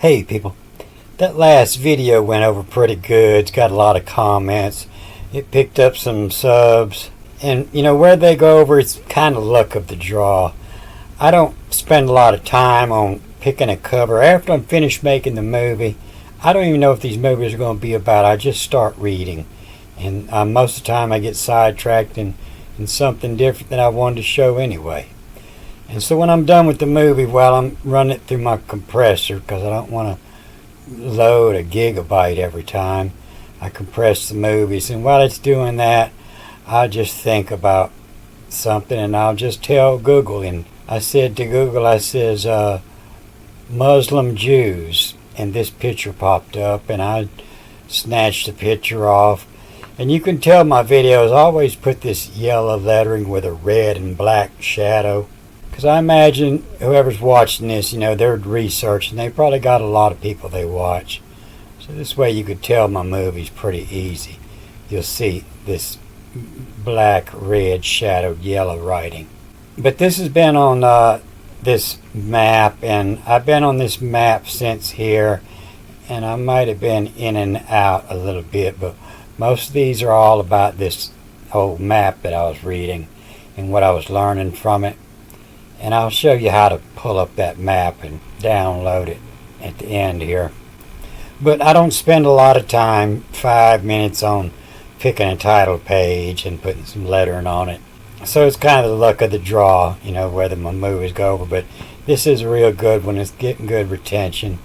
Hey people, that last video went over pretty good. It's got a lot of comments. It picked up some subs. And you know, where they go over, it's kind of luck of the draw. I don't spend a lot of time on picking a cover. After I'm finished making the movie, I don't even know if these movies are going to be about. I just start reading. And most of the time I get sidetracked in something different that I wanted to show anyway. And so when I'm done with the movie, well, I'm running it through my compressor because I don't want to load a gigabyte every time I compress the movies. And while it's doing that, I'll just think about something and I'll just tell Google. And I said to Google, I says, Muslim Jews. And this picture popped up and I snatched the picture off. And you can tell my videos always put this yellow lettering with a red and black shadow. Because I imagine whoever's watching this, you know, they're researching. They probably got a lot of people they watch. So this way you could tell my movie's pretty easy. You'll see this black, red, shadowed, yellow writing. But this has been on this map, and I've been on this map since here. And I might have been in and out a little bit, but most of these are all about this old map that I was reading and what I was learning from it. And I'll show you how to pull up that map and download it at the end here. But I don't spend a lot of time, 5 minutes, on picking a title page and putting some lettering on it. So it's kind of the luck of the draw, you know, whether my movies go over. But this is a real good one. It's getting good retention,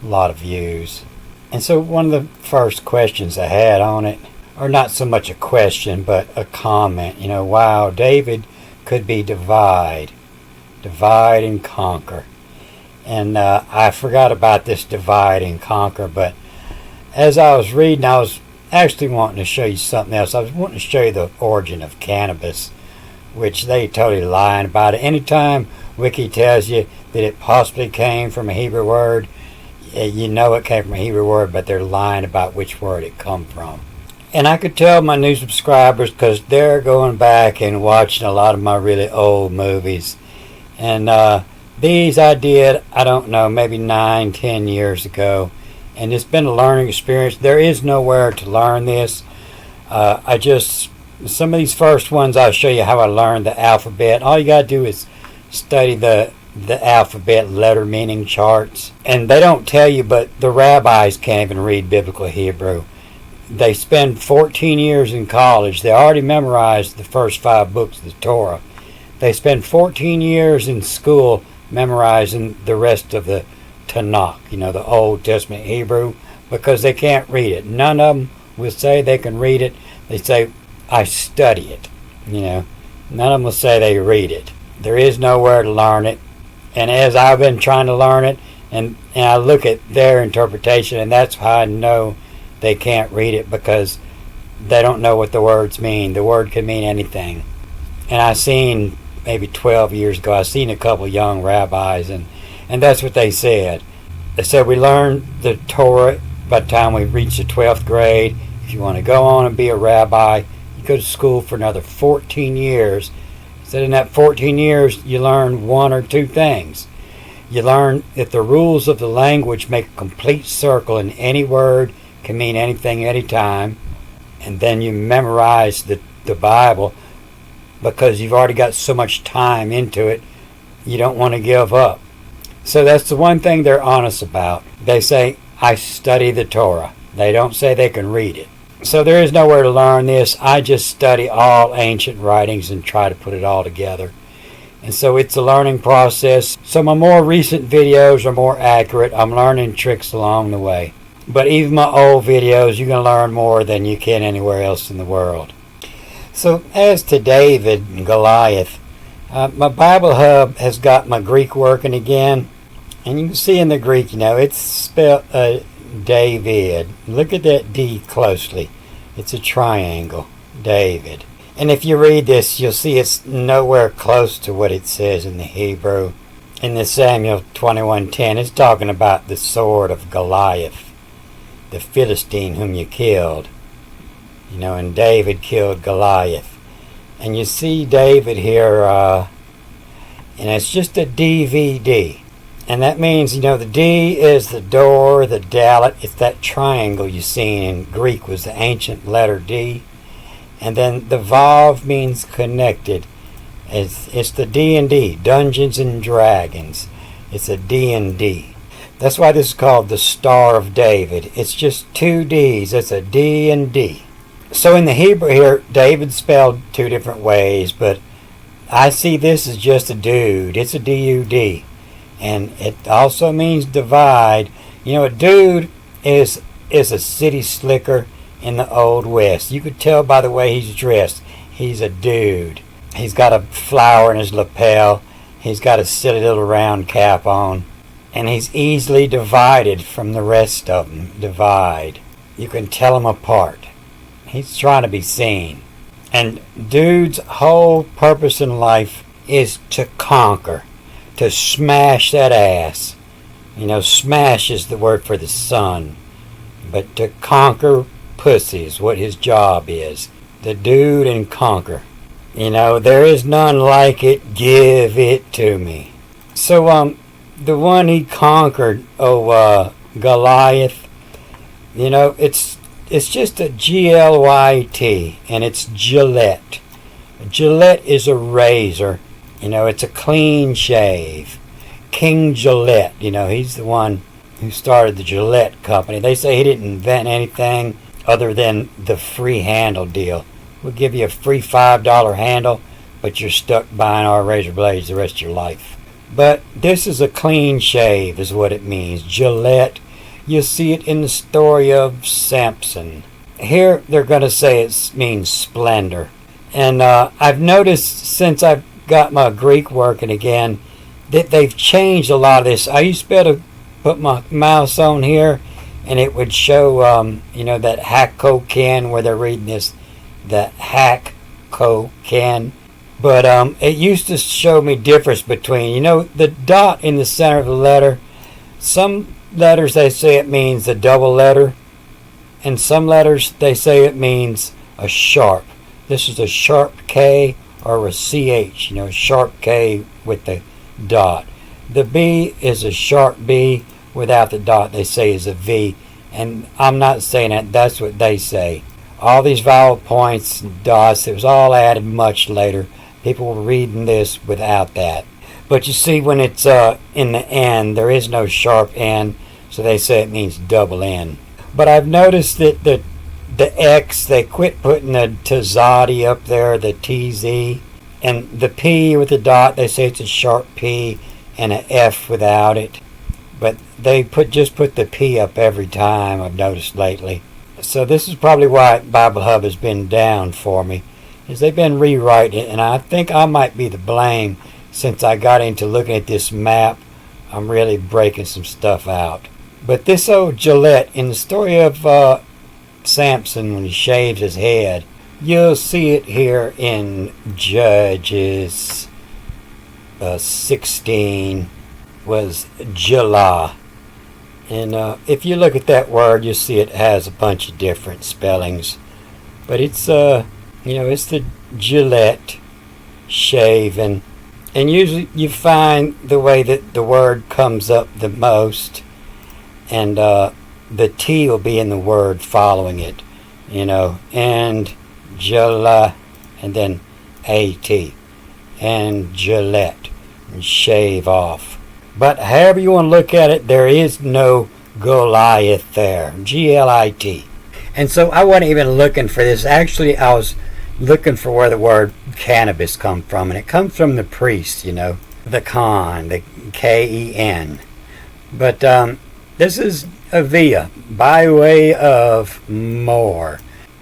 a lot of views. And so one of the first questions I had on it, or not so much a question, but a comment, you know, wow, David could be divide and conquer. And I forgot about this divide and conquer, but as I was reading, I was actually wanting to show you something else. I was wanting to show you the origin of cannabis, which they totally lying about it. Anytime Wiki tells you that it possibly came from a Hebrew word, you know it came from a Hebrew word, but they're lying about which word it come from. And I could tell my new subscribers, because they're going back and watching a lot of my really old movies. And these I did, I don't know, maybe 9-10 years ago. And it's been a learning experience. There is nowhere to learn this. Some of these first ones, I'll show you how I learned the alphabet. All you got to do is study the alphabet letter meaning charts. And they don't tell you, but the rabbis can't even read biblical Hebrew. They spend 14 years in college. They already memorized the first 5 books of the Torah. They spend 14 years in school memorizing the rest of the Tanakh, you know, the Old Testament Hebrew, because they can't read it. None of them will say they can read it. They say, I study it, you know. None of them will say they read it. There is nowhere to learn it. And as I've been trying to learn it, and I look at their interpretation, and that's how I know they can't read it, because they don't know what the words mean. The word can mean anything. And I seen, maybe 12 years ago, I seen a couple young rabbis, and that's what they said. They said we learned the Torah by the time we reach the 12th grade. If you want to go on and be a rabbi, you go to school for another 14 years. Said in that 14 years, you learn 1 or 2 things. You learn that the rules of the language make a complete circle, and any word can mean anything anytime. And then you memorize the Bible, because you've already got so much time into it, you don't want to give up. So that's the one thing they're honest about. They say, I study the Torah. They don't say they can read it. So there is nowhere to learn this. I just study all ancient writings and try to put it all together. And so it's a learning process. So my more recent videos are more accurate. I'm learning tricks along the way. But even my old videos, you can learn more than you can anywhere else in the world. So as to David and Goliath, my Bible Hub has got my Greek working again. And you can see in the Greek, you know, it's spelled David. Look at that D closely. It's a triangle, David. And if you read this, you'll see it's nowhere close to what it says in the Hebrew. In the Samuel 21:10, it's talking about the sword of Goliath, the Philistine whom you killed. You know, and David killed Goliath. And you see David here, and it's just a DVD. And that means, the D is the door, the Dalet. It's that triangle you see in Greek was the ancient letter D. And then the Vav means connected. It's the D&D, Dungeons and Dragons. It's a D&D. That's why this is called the Star of David. It's just two D's. It's a D and D. So in the Hebrew here, David's spelled two different ways, but I see this as just a dude. It's a D-U-D. And it also means divide. A dude is a city slicker in the Old West. You could tell by the way he's dressed. He's a dude. He's got a flower in his lapel. He's got a silly little round cap on. And he's easily divided from the rest of them. Divide. You can tell them apart. He's trying to be seen. And dude's whole purpose in life is to conquer. To smash that ass. Smash is the word for the sun. But to conquer pussy is what his job is. The dude and conquer. There is none like it. Give it to me. So, the one he conquered, Goliath, it's just a G-L-Y-T, and it's Gillette. Gillette is a razor. It's a clean shave. King Gillette, he's the one who started the Gillette company. They say he didn't invent anything other than the free handle deal. We'll give you a free $5 handle, but you're stuck buying our razor blades the rest of your life. But this is a clean shave is what it means. Gillette. You see it in the story of Samson. Here they're going to say it means splendor. And I've noticed since I've got my Greek working again that they've changed a lot of this. I used to be able to put my mouse on here and it would show, that Hack-Co-Ken where they're reading this, the Hack-Co-Ken. But it used to show me difference between, the dot in the center of the letter. Some letters they say it means a double letter. And some letters they say it means a sharp. This is a sharp K or a CH, sharp K with the dot. The B is a sharp B without the dot, they say is a V. And I'm not saying that, that's what they say. All these vowel points and dots, it was all added much later. People were reading this without that. But you see when it's in the N, there is no sharp N, so they say it means double N. But I've noticed that the X, they quit putting the Tzadi up there, the TZ. And the P with the dot, they say it's a sharp P and an F without it. But they just put the P up every time, I've noticed lately. So this is probably why Bible Hub has been down for me, is they've been rewriting it, and I think I might be to blame since I got into looking at this map. I'm really breaking some stuff out. But this old Gillette, in the story of Samson when he shaves his head, you'll see it here in Judges 16 was Julah. And if you look at that word, you'll see it has a bunch of different spellings. But it's, it's the Gillette shaving. And usually you find the way that the word comes up the most. And the T will be in the word following it. And Julah, and then A-T. And Gillette. And shave off. But however you want to look at it, there is no Goliath there. G-L-I-T. And so I wasn't even looking for this. Actually, I was looking for where the word cannabis comes from. And it comes from the priest, the Khan, the K-E-N. But this is Avia, by way of more.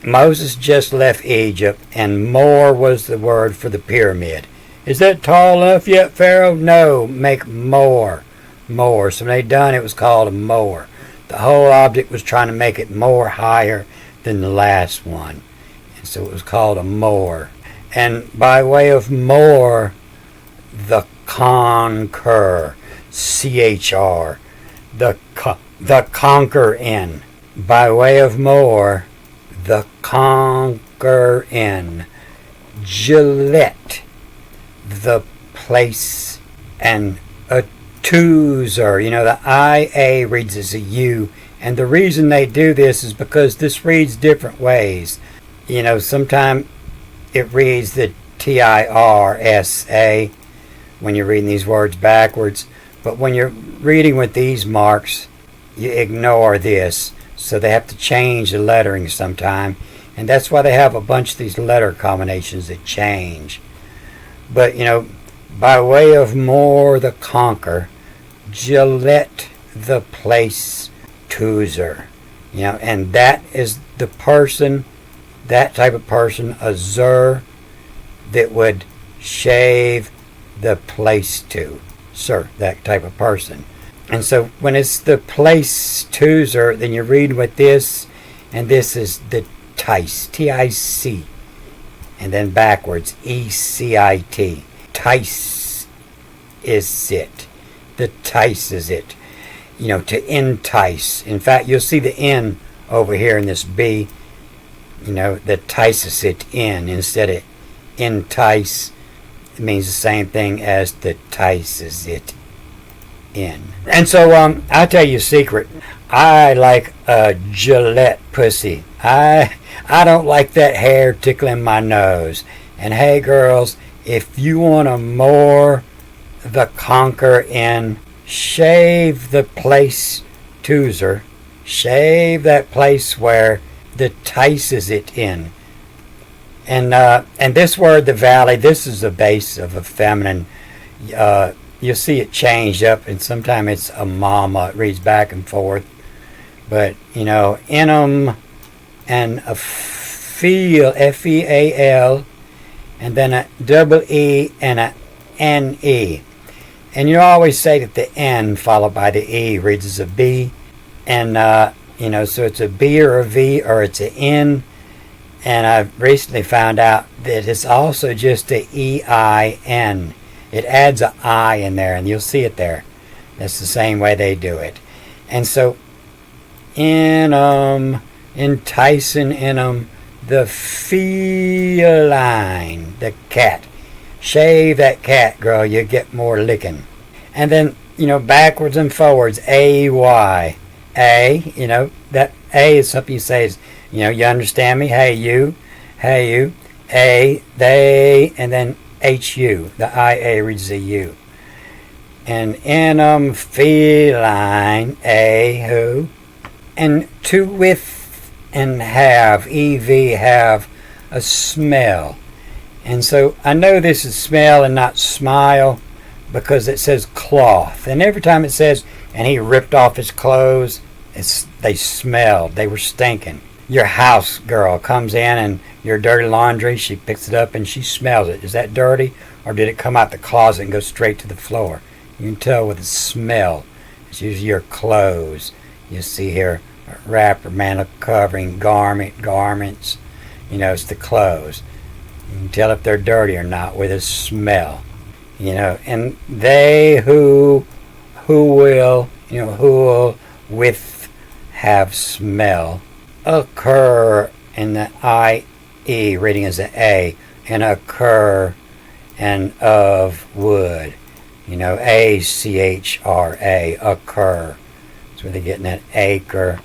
Moses just left Egypt, and more was the word for the pyramid. Is that tall enough yet, Pharaoh? No, make more. More. So when they done, it was called a more. The whole object was trying to make it more higher than the last one. And so it was called a more. And by way of more, the conquer, C-H-R, the conquer in. By way of more, the conquer in. Gillette, the place, and a Toozer. The IA reads as a U. And the reason they do this is because this reads different ways. Sometimes it reads the TIRSA when you're reading these words backwards. But when you're reading with these marks, you ignore this. So they have to change the lettering sometime. And that's why they have a bunch of these letter combinations that change. But, by way of More the Conquer, Gillette the Place Toozer. And that is the person, that type of person, a Zer, that would shave the place to. Sir, that type of person. And so when it's the place Toozer, then you're reading with this, and this is the Tice, T-I-C, and then backwards, E-C-I-T. Tice is it. The Tice is it. To entice. In fact, you'll see the N over here in this B, that tices it in instead of entice. It means the same thing as the tices it in. And so, I'll tell you a secret. I like a Gillette pussy. I don't like that hair tickling my nose. And hey, girls, if you want to more the conquer in, shave the place Toozer. Shave that place where the tices it in. And this word, the valley, this is the base of a feminine. You'll see it change up, and sometimes it's a mama. It reads back and forth. But, enum and a feel, F-E-A-L, and then a double E and a N-E. And you always say that the N followed by the E reads as a B. And, so it's a B or a V or it's an N. And I've recently found out that it's also just a E-I-N. It adds an I in there, and you'll see it there. That's the same way they do it. And so, enticing the feline, the cat. Shave that cat, girl, you get more licking. And then, backwards and forwards, A-Y. A, that A is something you say is, you understand me? Hey, you. A, they, and then H-U. The I-A reads a U. And enum feline, A, who? And to with and have, E-V, have a smell. And so I know this is smell and not smile because it says cloth. And every time it says, and he ripped off his clothes, they smelled. They were stinking. Your house girl comes in and your dirty laundry, she picks it up and she smells it. Is that dirty? Or did it come out the closet and go straight to the floor? You can tell with the smell. It's usually your clothes. You see here, wrapper, mantle covering, garments. It's the clothes. You can tell if they're dirty or not with a smell. And they who will with have smell occur in the I-E reading as an A, and occur and of wood. A-C-H-R-A, occur. That's where they're getting that acre,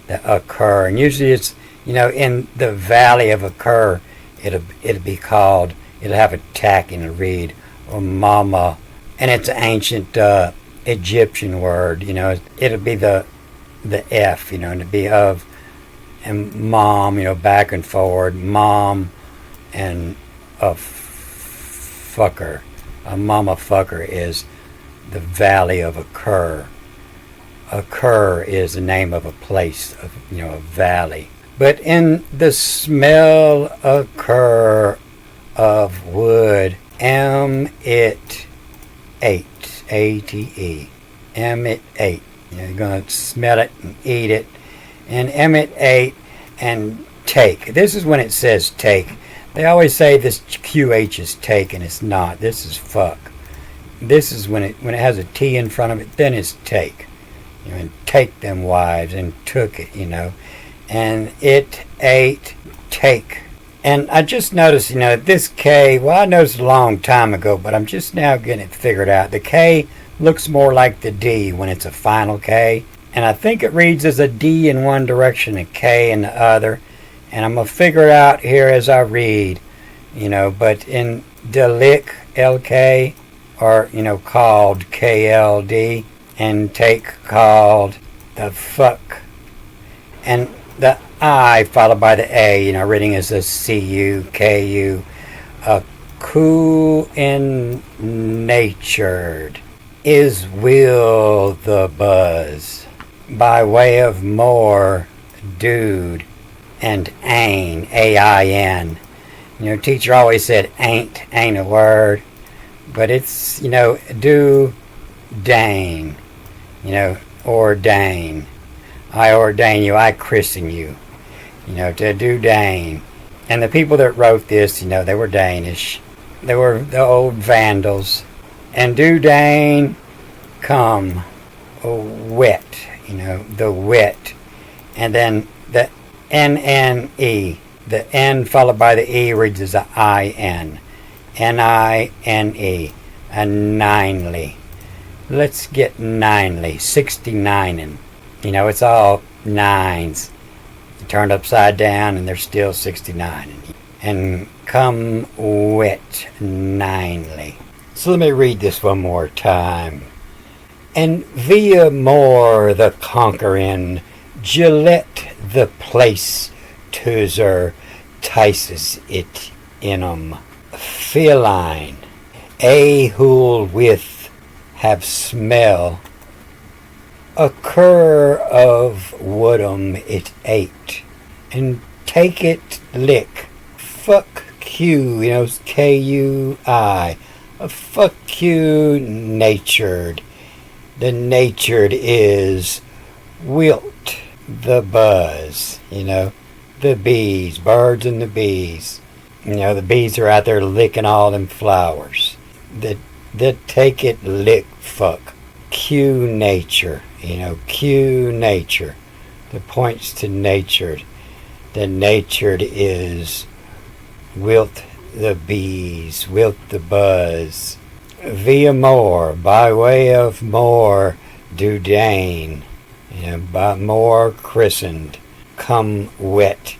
the occur. And usually it's, in the valley of occur, it'll be called, it'll have a tack in the read, or mama. And it's an ancient Egyptian word, it'll be the F, and it'll be of, and mom, back and forward, mom, and a fucker. A mama fucker is the valley of occur. Occur is the name of a place, a valley. But in the smell occur of wood, it ate, A-T-E, it ate. You're going to smell it and eat it. And it ate and take. This is when it says take. They always say this QH is take, and it's not. This is fuck. This is when it has a T in front of it, then it's take. And take them wives, and took it, And it ate, take. And I just noticed, this K, well, I noticed a long time ago, but I'm just now getting it figured out. The K looks more like the D when it's a final K. And I think it reads as a D in one direction and K in the other. And I'm going to figure it out here as I read, but in delick, LK, or, called KLD, and take called the fuck. And the I followed by the A, reading as a CU, KU, a cool in natured is will the buzz by way of more dude and ain, AIN. Teacher always said ain't a word, but it's, do dane, ordain. I ordain you, I christen you, to do dane. And the people that wrote this, they were Danish. They were the old Vandals. And do dane come wet, the wet. And then the NNE, the N followed by the E reads as a IN. NINE, a ninely. Let's get ninely, 69ing. It's all nines. Turned upside down and they're still 69. And come wet ninely. So let me read this one more time. And via more the conquering, Gillette the place tooser, tices it in feline, a who'll with have smell, a cur of woodum it ate, and take it lick, fuck Q, KUI, a fuck you natured. The natured is wilt, the buzz, the bees, birds and the bees. The bees are out there licking all them flowers. The take it lick fuck. Q nature, Q nature. That points to nature. The natured is wilt the bees, wilt the buzz. Via more, by way of more, do dane, by more christened, come wet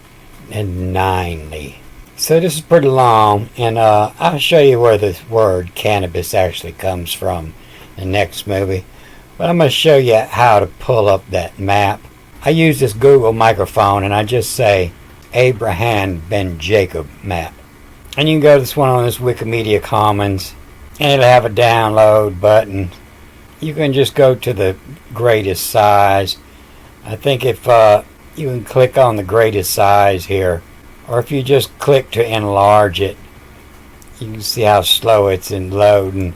and ninely. So this is pretty long, and I'll show you where the word cannabis actually comes from in the next movie. But I'm going to show you how to pull up that map. I use this Google microphone, and I just say Abraham Ben Jacob map. And you can go to this one on this Wikimedia Commons, and it'll have a download button. You can just go to the greatest size. I think if you can click on the greatest size here, or if you just click to enlarge it, you can see how slow it's in loading.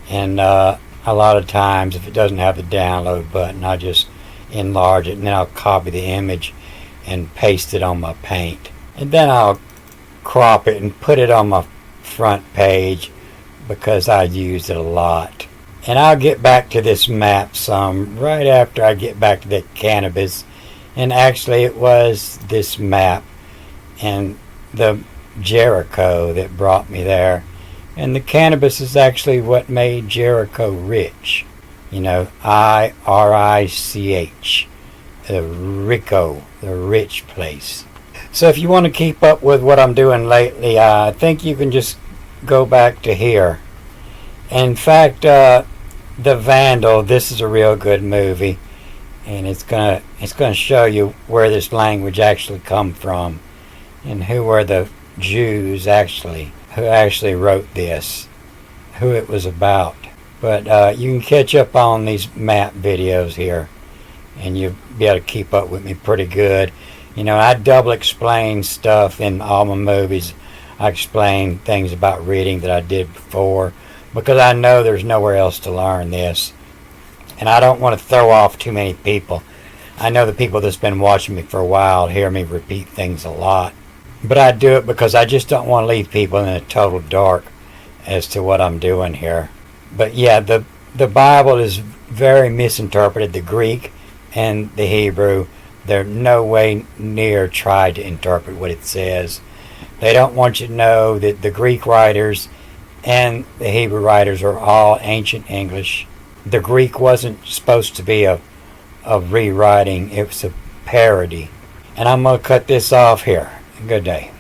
And a lot of times if it doesn't have the download button, I'll just enlarge it, and then I'll copy the image and paste it on my paint. And then I'll crop it and put it on my front page, because I use it a lot. And I'll get back to this map some right after I get back to the cannabis. And actually it was this map and the Jericho that brought me there. And the cannabis is actually what made Jericho rich. IRICH. The Rico, the rich place. So if you want to keep up with what I'm doing lately, I think you can just go back to here. In fact, The Vandal, this is a real good movie, and it's gonna show you where this language actually come from, and who were the Jews who actually wrote this, who it was about. But you can catch up on these map videos here, and you'll be able to keep up with me pretty good. I double explain stuff in all my movies. I explain things about reading that I did before, because I know there's nowhere else to learn this. And I don't want to throw off too many people. I know the people that's been watching me for a while hear me repeat things a lot. But I do it because I just don't want to leave people in a total dark as to what I'm doing here. But yeah, the Bible is very misinterpreted. The Greek and the Hebrew, they're no way near tried to interpret what it says. They don't want you to know that the Greek writers and the Hebrew writers are all ancient English. the Greek wasn't supposed to be a rewriting, it was a parody. And I'm going to cut this off here. Good day.